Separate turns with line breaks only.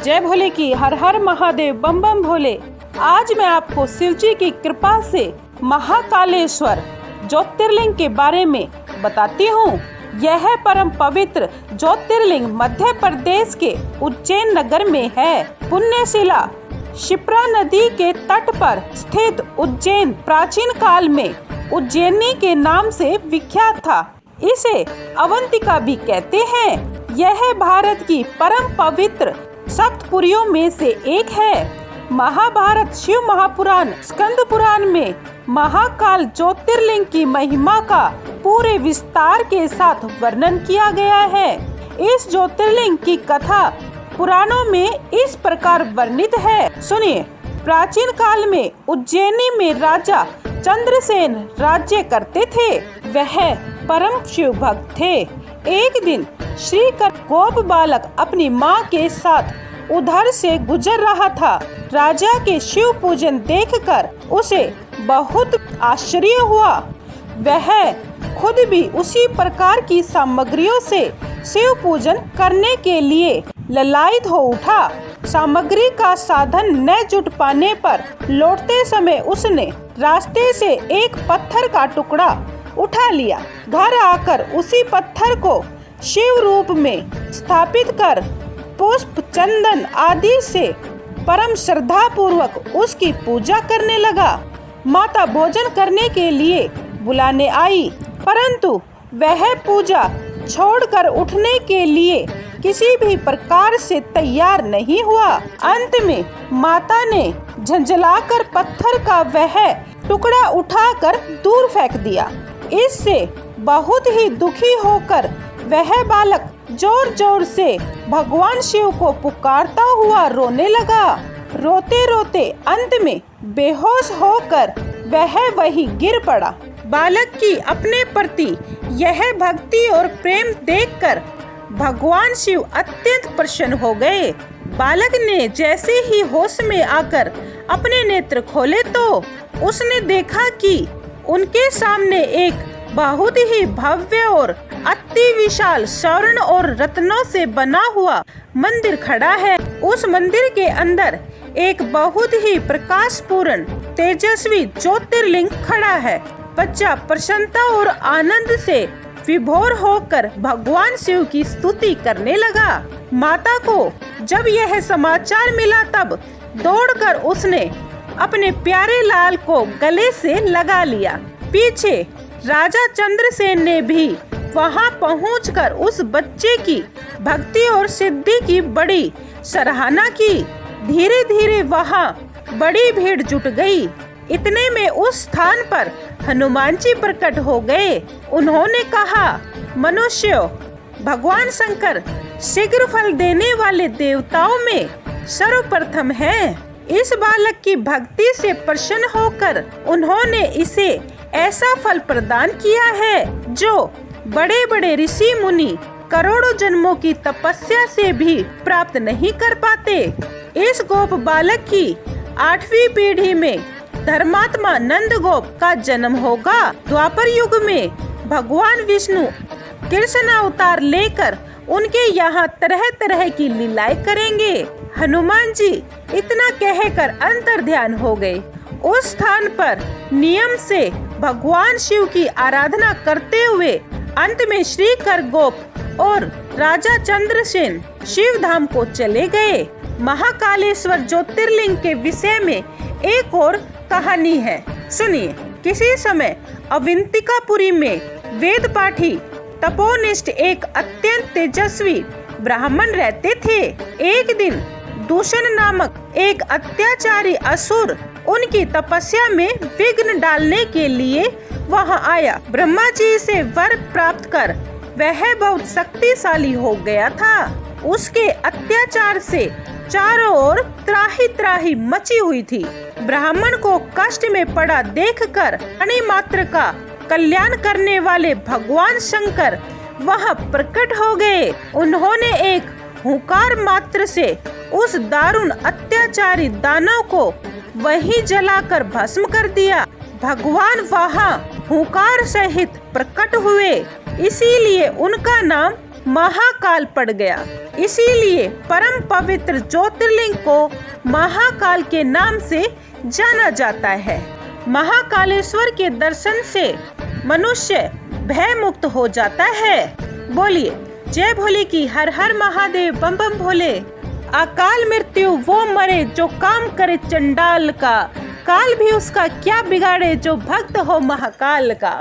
जय भोले की हर हर महादेव, बम बम भोले। आज मैं आपको शिव जी की कृपा से महाकालेश्वर ज्योतिर्लिंग के बारे में बताती हूँ। यह परम पवित्र ज्योतिर्लिंग मध्य प्रदेश के उज्जैन नगर में है। पुण्यशिला क्षिप्रा नदी के तट पर स्थित उज्जैन प्राचीन काल में उज्जैनी के नाम से विख्यात था। इसे अवंतिका भी कहते हैं। यह भारत की परम पवित्र सप्तपुरियों में से एक है। महाभारत शिव महापुराण स्कंद पुराण में महाकाल ज्योतिर्लिंग की महिमा का पूरे विस्तार के साथ वर्णन किया गया है। इस ज्योतिर्लिंग की कथा पुराणों में इस प्रकार वर्णित है, सुनिए। प्राचीन काल में उज्जैनी में राजा चंद्रसेन राज्य करते थे। वह परम शिव भक्त थे। एक दिन श्रीकर गोप बालक अपनी माँ के साथ उधर से गुजर रहा था। राजा के शिव पूजन देखकर उसे बहुत आश्चर्य हुआ। वह खुद भी उसी प्रकार की सामग्रियों से शिव पूजन करने के लिए ललायित हो उठा। सामग्री का साधन न जुट पाने पर लौटते समय उसने रास्ते से एक पत्थर का टुकड़ा उठा लिया। घर आकर उसी पत्थर को शिव रूप में स्थापित कर पुष्प चंदन आदि से परम श्रद्धा पूर्वक उसकी पूजा करने लगा। माता भोजन करने के लिए बुलाने आई, परंतु वह पूजा छोड़कर उठने के लिए किसी भी प्रकार से तैयार नहीं हुआ। अंत में माता ने झंझलाकर पत्थर का वह टुकड़ा उठाकर दूर फेंक दिया। इससे बहुत ही दुखी होकर वह बालक जोर जोर से भगवान शिव को पुकारता हुआ रोने लगा। रोते रोते अंत में बेहोश होकर वह वहीं गिर पड़ा। बालक की अपने प्रति यह भक्ति और प्रेम देखकर भगवान शिव अत्यंत प्रसन्न हो गए। बालक ने जैसे ही होश में आकर अपने नेत्र खोले तो उसने देखा कि उनके सामने एक बहुत ही भव्य और अति विशाल स्वर्ण और रत्नों से बना हुआ मंदिर खड़ा है। उस मंदिर के अंदर एक बहुत ही प्रकाशपूर्ण तेजस्वी ज्योतिर्लिंग खड़ा है। बच्चा प्रसन्नता और आनंद से विभोर होकर भगवान शिव की स्तुति करने लगा। माता को जब यह समाचार मिला तब दौड़कर उसने अपने प्यारे लाल को गले से लगा लिया। पीछे राजा चंद्रसेन ने भी वहां पहुंचकर उस बच्चे की भक्ति और सिद्धि की बड़ी सराहना की। धीरे धीरे वहां बड़ी भीड़ जुट गई। इतने में उस स्थान पर हनुमान जी प्रकट हो गए। उन्होंने कहा, मनुष्यों, भगवान शंकर शीघ्र फल देने वाले देवताओं में सर्वप्रथम है। इस बालक की भक्ति से प्रसन्न होकर उन्होंने इसे ऐसा फल प्रदान किया है जो बड़े बड़े ऋषि मुनि करोड़ों जन्मों की तपस्या से भी प्राप्त नहीं कर पाते। इस गोप बालक की 8वीं पीढ़ी में धर्मात्मा नंद गोप का जन्म होगा। द्वापर युग में भगवान विष्णु कृष्ण अवतार लेकर उनके यहाँ तरह तरह की लीलाएं करेंगे। हनुमान जी इतना कहकर अंतर ध्यान हो गए। उस स्थान पर नियम से भगवान शिव की आराधना करते हुए अंत में श्री खरगोप और राजा चंद्रसेन शिव धाम को चले गए। महाकालेश्वर ज्योतिर्लिंग के विषय में एक और कहानी है, सुनिए। किसी समय अवंतिकापुरी में वेद पाठी तपोनिष्ठ एक अत्यंत तेजस्वी ब्राह्मण रहते थे। एक दिन दूषण नामक एक अत्याचारी असुर उनकी तपस्या में विघ्न डालने के लिए वहां आया। ब्रह्मा जी से वर प्राप्त कर वह बहुत शक्तिशाली हो गया था। उसके अत्याचार से चारों ओर त्राही त्राही मची हुई थी। ब्राह्मण को कष्ट में पड़ा देखकर प्राणी मात्र का कल्याण करने वाले भगवान शंकर वहां प्रकट हो गए। उन्होंने एक हुंकार मात्र से उस दारुण अत्याचारी दानव को वहीं जलाकर भस्म कर दिया। भगवान वहां हुंकार सहित प्रकट हुए, इसीलिए उनका नाम महाकाल पड़ गया। इसीलिए परम पवित्र ज्योतिर्लिंग को महाकाल के नाम से जाना जाता है। महाकालेश्वर के दर्शन से मनुष्य भय मुक्त हो जाता है। बोलिए जय भोले की हर हर महादेव, बम बम भोले। अकाल मृत्यु वो मरे जो काम करे चंडाल का, काल भी उसका क्या बिगाड़े जो भक्त हो महाकाल का।